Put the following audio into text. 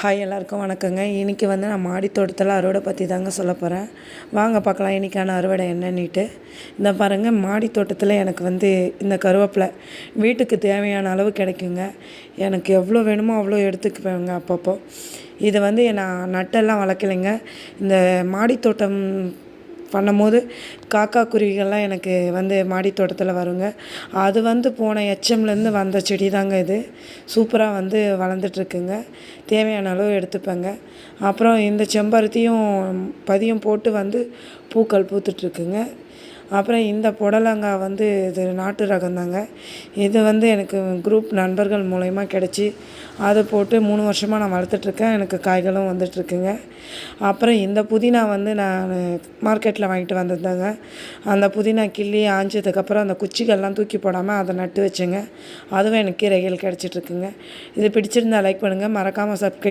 Hi எல்லாருக்கும் வணக்கங்க. இன்றைக்கி நான் மாடி தோட்டத்தில் அறுவடை பற்றி தாங்க சொல்ல போகிறேன். வாங்க பார்க்கலாம் இன்றைக்கான அறுவடை என்னன்னிட்டு. இந்த பாருங்கள், மாடி தோட்டத்தில் எனக்கு இந்த கருவேப்பிலை வீட்டுக்கு தேவையான அளவு கிடைக்குங்க. எனக்கு எவ்வளோ வேணுமோ அவ்வளோ எடுத்துக்குவேங்க அப்பப்போ. இது நான் நட்டெல்லாம் வளர்க்கலைங்க. இந்த மாடி தோட்டம் பண்ணும்போது காக்கா குருவிகள்லாம் எனக்கு மாடி தோட்டத்தில் வருங்க. அது போன எச்எம்லேருந்து வந்த செடி தாங்க இது. சூப்பராக வளர்ந்துட்டுருக்குங்க. தேவையான அளவு எடுத்துப்பேங்க. அப்புறம் இந்த செம்பருத்தியும் பதியம் போட்டு பூக்கள் பூத்துட்ருக்குங்க. அப்புறம் இந்த புடலங்காய் இது நாட்டு ரகம்தாங்க. இது எனக்கு குரூப் நண்பர்கள் மூலயமா கிடச்சி அதை போட்டு 3 வருஷமாக நான் வளர்த்துட்ருக்கேன். எனக்கு காய்களும் வந்துட்டுருக்குங்க. அப்புறம் இந்த புதினா நான் மார்க்கெட்டில் வாங்கிட்டு வந்ததுதாங்க. அந்த புதினா கிள்ளி ஆஞ்சதுக்கப்புறம் அந்த குச்சிகள்லாம் தூக்கி போடாமல் அதை நட்டு வச்சேங்க. அதுவும் எனக்கு கீரைகள் கிடச்சிட்ருக்குங்க. இது பிடிச்சிருந்தால் லைக் பண்ணுங்கள். மறக்காமல் சப்ஸ்கிரைப்